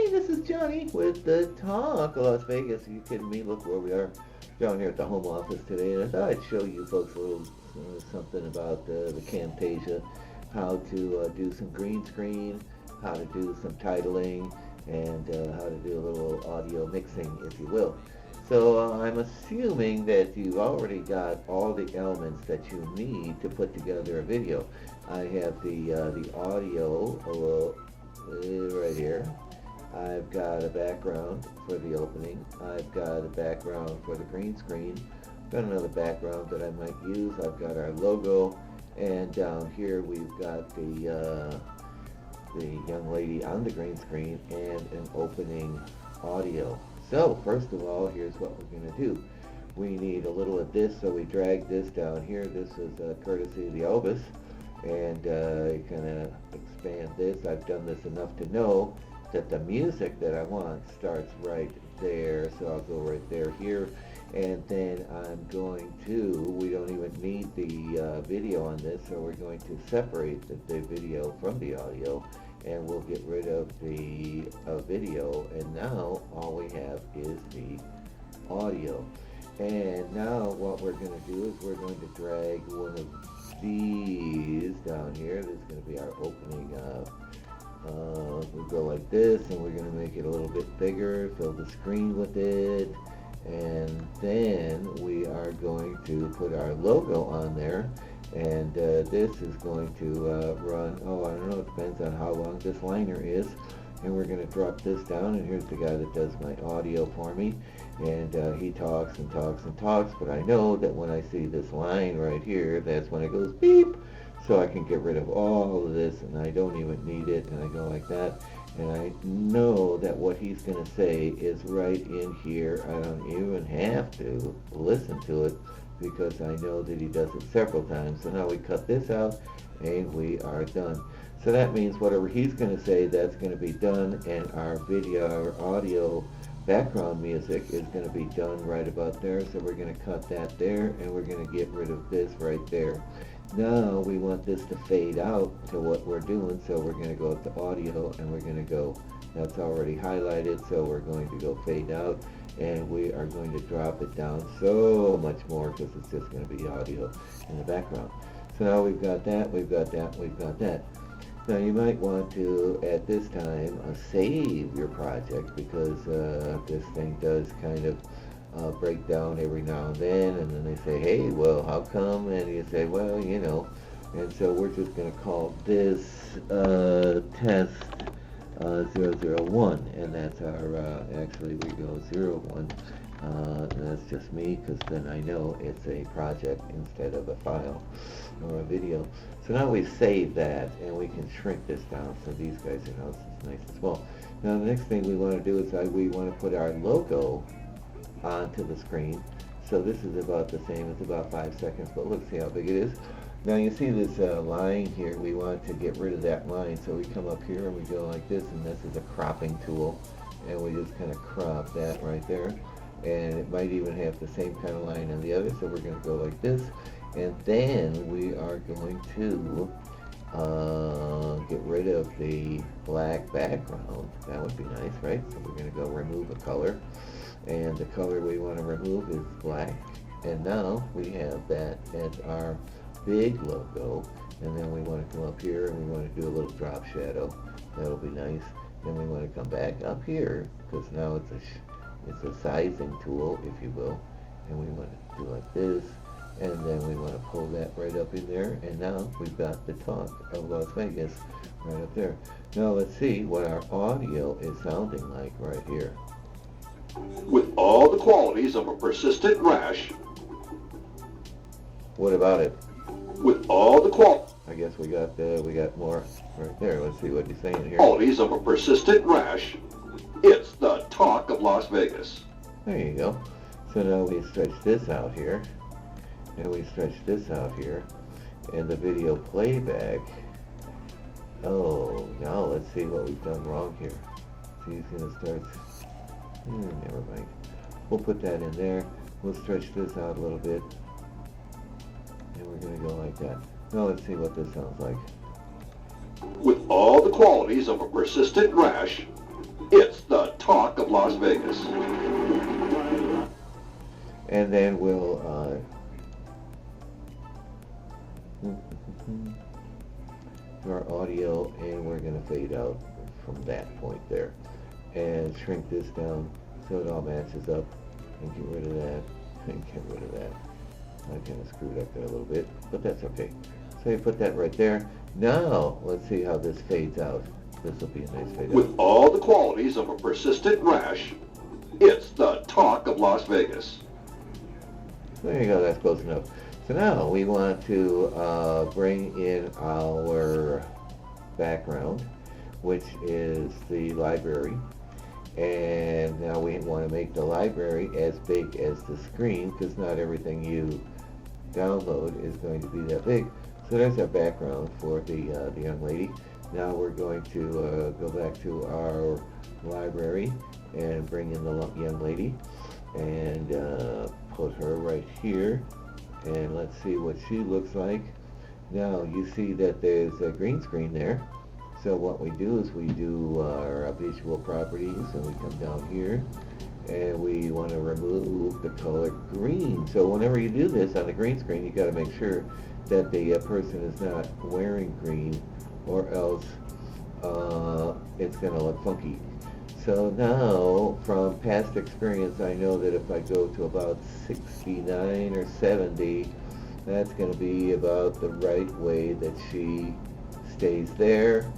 Hey, this is Johnny with the Talk of Las Vegas. Are you kidding me? Look where we are down here at the home office today. And I thought I'd show you folks a little something about the Camtasia, how to do some green screen, how to do some titling, and how to do a little audio mixing, if you will. So I'm assuming that you've already got all the elements that you need to put together a video. I have the audio right here. I've got a background for the opening. I've got a background for the green screen. Got another background that I might use. I've got our logo, and down here we've got the young lady on the green screen and an opening audio. So first of all, here's what we're going to do. We need a little of this, so we drag this down here. This is courtesy of the Elvis, and you kind of expand this. I've done this enough to know that the music that I want starts right there, so I'll go right there here, and then I'm going to, we don't even need the video on this, so we're going to separate the video from the audio, and we'll get rid of the video, and now all we have is the audio. And now what we're going to do is we're going to drag one of these down here. This is going to be our opening. We'll go like this, and we're going to make it a little bit bigger, fill the screen with it, and then we are going to put our logo on there, and this is going to run, I don't know, it depends on how long this liner is, and we're going to drop this down, and here's the guy that does my audio for me, and he talks and talks and talks, but I know that when I see this line right here, that's when it goes beep, so I can get rid of all of this, and I don't even need it, and I go like that, and I know that what he's going to say is right in here. I don't even have to listen to it because I know that he does it several times. So now we cut this out, and we are done. So that means whatever he's going to say, that's going to be done, and our video, our audio background music is going to be done right about there. So we're going to cut that there, and we're going to get rid of this right there. Now we want this to fade out to what we're doing, so we're going to go to audio, and we're going to go, that's already highlighted, so we're going to go fade out, and we are going to drop it down so much more because it's just going to be audio in the background. So now we've got that, we've got that, we've got that. Now you might want to, at this time, save your project because this thing does kind of break down every now and then they say, hey, well, how come? And you say, well, you know, and so we're just going to call this test 001, and that's our, actually we go 01, and that's just me because then I know it's a project instead of a file or a video. So now we save that, and we can shrink this down so these guys are nice and small. Now the next thing we want to do is we want to put our logo onto the screen. So this is about the same, it's about 5 seconds, but look, see how big it is. Now you see this line here, we want to get rid of that line, so we come up here and we go like this, and this is a cropping tool, and we just kind of crop that right there, and it might even have the same kind of line on the other, so we're going to go like this, and then we are going to get rid of the black background. That would be nice, right? So we're going to go remove a color, and the color we want to remove is black, and now we have that as our big logo, and then we want to come up here and we want to do a little drop shadow. That'll be nice. Then we want to come back up here because now it's a sizing tool, if you will, and we want to do like this, and then we want to pull that right up in there, and now we've got the Talk of Las Vegas right up there. Now let's see what our audio is sounding like right here. With all the qualities of a persistent rash. What about it? With all the I guess we got more right there. Let's see what he's saying here. qualities of a persistent rash, it's the Talk of Las Vegas. There you go. So now we stretch this out here, and we stretch this out here, and the video playback. Oh, now let's see what we've done wrong here. See, he's going to start. Never mind. We'll put that in there. We'll stretch this out a little bit, and we're going to go like that. Now let's see what this sounds like. With all the qualities of a persistent rash, It's the talk of Las Vegas. And then we'll do our audio, and we're going to fade out from that point there. And shrink this down so it all matches up, and get rid of that, and get rid of that. I kind of screwed up there a little bit, but that's okay. So you put that right there. Now, let's see how this fades out. This will be a nice fade out. With all the qualities of a persistent rash, it's the talk of Las Vegas. There you go, that's close enough. So now we want to bring in our background, which is the library. And now we want to make the library as big as the screen, because not everything you download is going to be that big. So there's our background for the young lady. Now we're going to go back to our library and bring in the young lady and put her right here. And let's see what she looks like. Now you see that there's a green screen there. So what we do is we do our visual properties, and we come down here and we want to remove the color green. So whenever you do this on the green screen, you got to make sure that the person is not wearing green, or else it's going to look funky. So now, from past experience, I know that if I go to about 69 or 70, that's going to be about the right way that she stays there,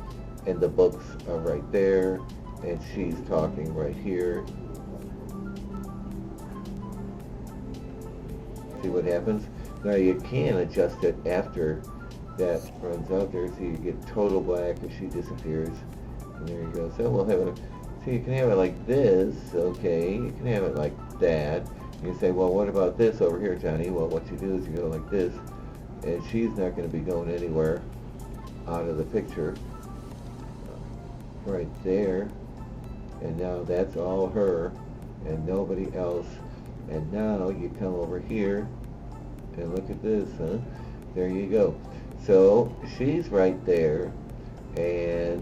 and the books are right there, and she's talking right here. See what happens? Now you can adjust it after that runs out there, so you get total black as she disappears. And there you go. So we'll have it. So you can have it like this, okay? You can have it like that. You say, well, what about this over here, Johnny? Well, what you do is you go like this, and she's not going to be going anywhere out of the picture. Right there. And now that's all her and nobody else. And now you come over here and look at this, huh? There you go. So she's right there, and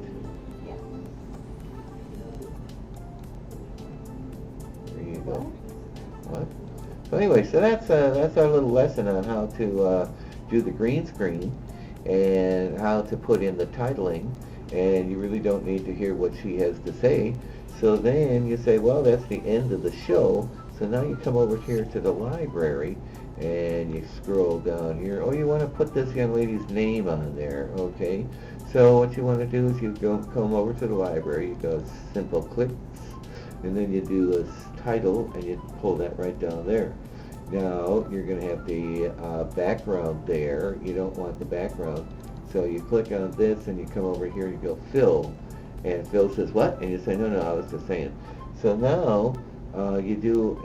there you go. What? So anyway, so that's our little lesson on how to do the green screen and how to put in the titling. And you really don't need to hear what she has to say. So then you say, well, that's the end of the show. So now you come over here to the library and you scroll down here. Oh, you want to put this young lady's name on there, okay? So what you want to do is you come over to the library, you go simple clicks, and then you do a title, and you pull that right down there. Now you're going to have the background there. You don't want the background. So you click on this and you come over here and you go fill. And Phil says, what? And you say, no, I was just saying. So now you do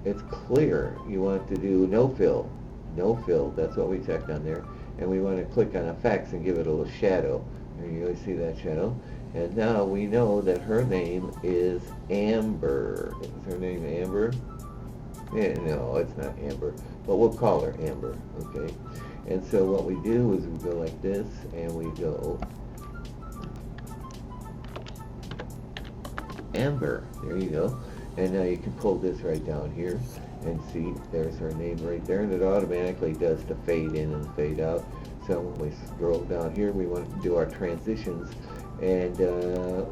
it's clear. You want to do no fill. No fill. That's what we checked on there. And we want to click on effects and give it a little shadow. There you go, see that shadow? And now we know that her name is Amber. Is her name Amber? Yeah, no, it's not Amber. But we'll call her Amber, okay? And so what we do is we go like this, and we go Amber. There you go. And now you can pull this right down here and see there's her name right there, and it automatically does the fade in and fade out. So when we scroll down here, we want to do our transitions, and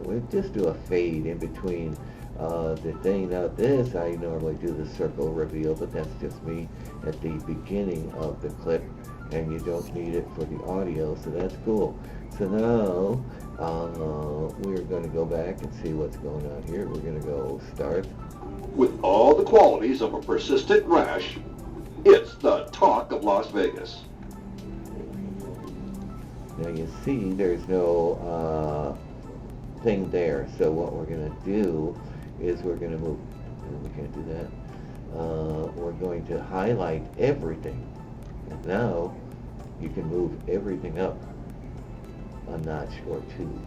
we'll just do a fade in between the thing. Now this, I normally do the circle reveal, but that's just me at the beginning of the clip, and you don't need it for the audio, so that's cool. So now we're going to go back and see what's going on here. We're going to go start. With all the qualities of a persistent rash, it's the talk of Las Vegas. Now you see there's no thing there, so what we're going to do is we're going to move, we can't do that, we're going to highlight everything. And now you can move everything up a notch or two.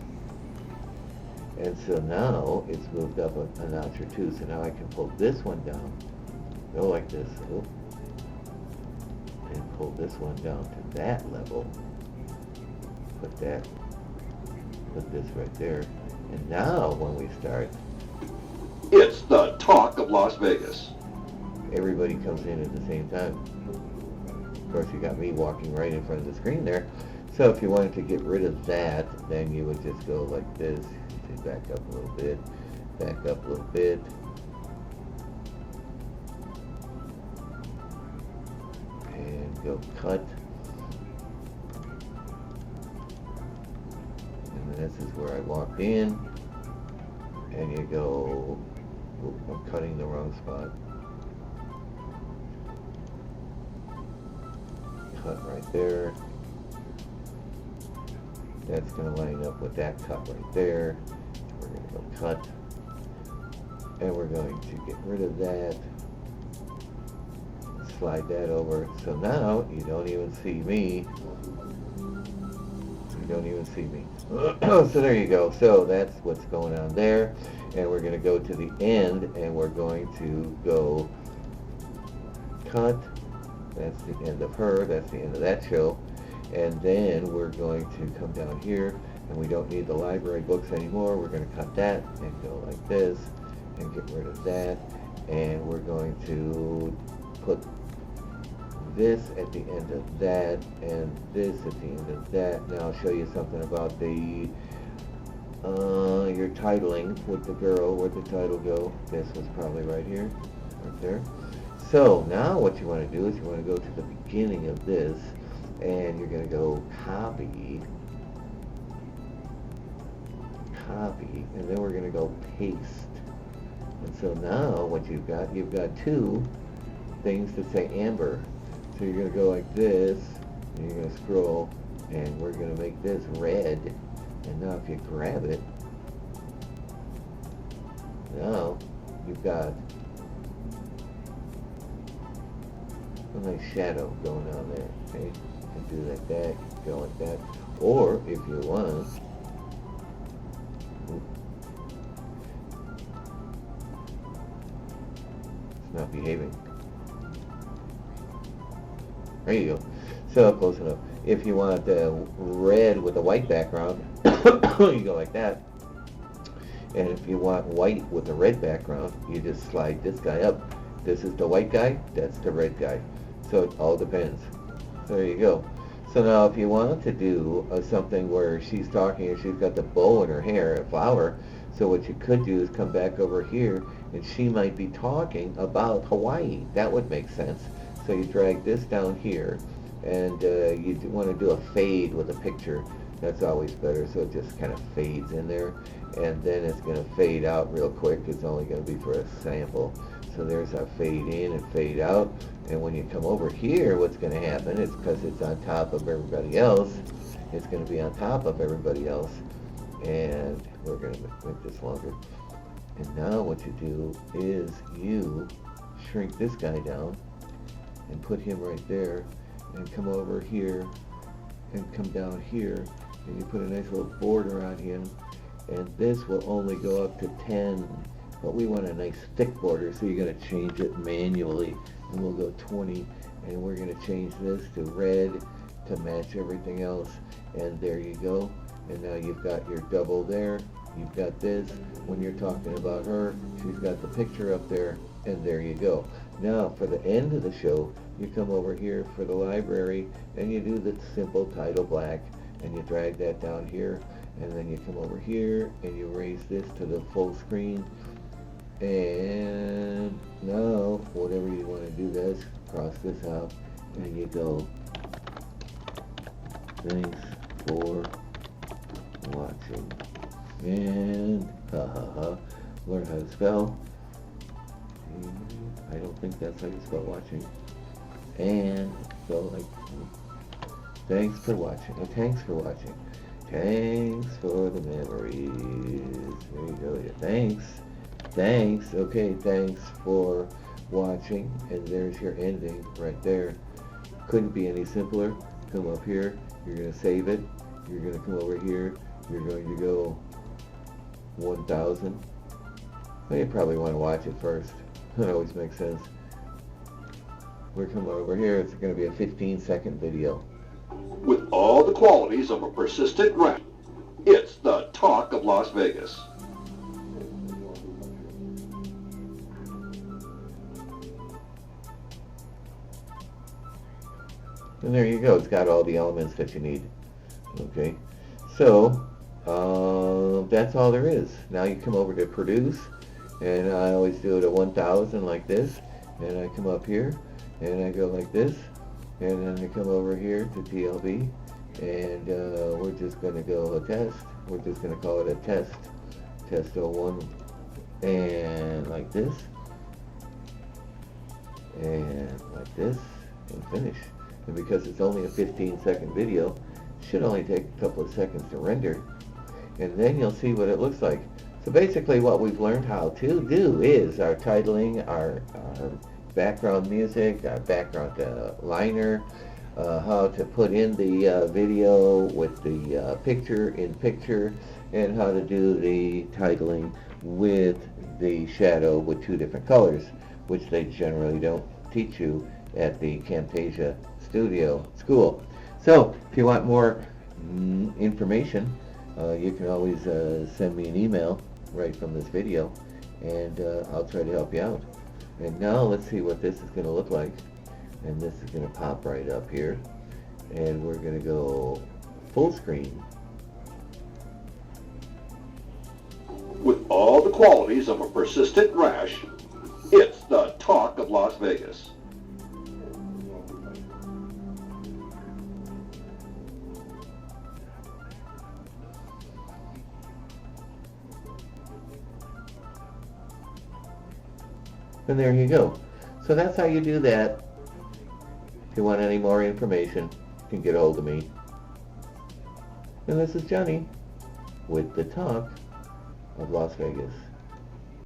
And so now it's moved up a notch or two. So now I can pull this one down, go like this, and pull this one down to that level. Put this right there, And now when we start, It's the talk of Las Vegas. everybody comes in at the same time. Of course, you got me walking right in front of the screen there. So if you wanted to get rid of that, then you would just go like this. Just back up a little bit, back up a little bit. And go cut. And this is where I walked in. And you go, oop, I'm cutting the wrong spot. Cut right there. That's going to line up with that cut right there. We're going to go cut. And we're going to get rid of that. Slide that over. So now you don't even see me. You don't even see me. So there you go. So that's what's going on there. And we're going to go to the end and we're going to go cut. That's the end of her. That's the end of that show. And then we're going to come down here and we don't need the library books anymore. We're going to cut that and go like this and get rid of that. And we're going to put this at the end of that and this at the end of that. Now I'll show you something about the your titling with the girl. Where'd the title go? This was probably right here, right there. So now what you want to do is you want to go to the beginning of this and you're going to go copy, and then we're going to go paste. And so now what you've got two things that say Amber. So you're going to go like this, and you're going to scroll, and we're going to make this red. And now if you grab it, now you've got a nice shadow going on there, okay? You can do like that, go like that. Or if you want, it's not behaving. There you go. So close enough. If you want the red with a white background, you go like that. And if you want white with a red background, you just slide this guy up. This is the white guy, that's the red guy. So it all depends. There you go. So now if you want to do something where she's talking and she's got the bow in her hair, a flower, so what you could do is come back over here and she might be talking about Hawaii. That would make sense. So you drag this down here and you want to do a fade with a picture. That's always better, so it just kind of fades in there. And then it's going to fade out real quick. It's only going to be for a sample. So there's our fade in and fade out. And when you come over here, what's going to happen is because it's on top of everybody else, it's going to be on top of everybody else. And we're going to make this longer. And now what you do is you shrink this guy down and put him right there and come over here and come down here and you put a nice little border on him, and this will only go up to 10, but we want a nice thick border, so you're going to change it manually, and we'll go 20, and we're going to change this to red to match everything else, and there you go. And now you've got your double there, you've got this, when you're talking about her, she's got the picture up there, and there you go. Now for the end of the show, you come over here for the library and you do the simple title black and you drag that down here, and then you come over here and you raise this to the full screen, and now whatever you want to do this, cross this out and you go, thanks for watching, and learn how to spell. I don't think that's how you spell watching. And go like, thanks for watching. Oh, thanks for watching. Thanks for the memories. There you go. Yeah, thanks. Thanks. Okay, thanks for watching. And there's your ending right there. Couldn't be any simpler. Come up here. You're going to save it. You're going to come over here. You're going to go 1000. Well, you probably want to watch it first. That always makes sense. We're coming over here. It's going to be a 15-second video. With all the qualities of a persistent rash, it's the talk of Las Vegas. And there you go. It's got all the elements that you need. Okay. So, that's all there is. Now you come over to produce, and I always do it at 1000 like this, and I come up here, and I go like this, and then I come over here to TLB, and we're just going to go a test. We're just going to call it a test. Test 01, and like this, and like this, and finish. And because it's only a 15-second video, it should only take a couple of seconds to render. And then you'll see what it looks like. So basically what we've learned how to do is our titling, our background music, our background liner, how to put in the video with the picture in picture, and how to do the titling with the shadow with 2 different colors, which they generally don't teach you at the Camtasia studio school. So if you want more information, you can always send me an email right from this video, and I'll try to help you out. And now let's see what this is going to look like. And this is going to pop right up here, and we're going to go full screen. With all the qualities of a persistent rash, it's the talk of Las Vegas. And there you go. So that's how you do that. If you want any more information, you can get a hold of me. And this is Johnny with the talk of Las Vegas.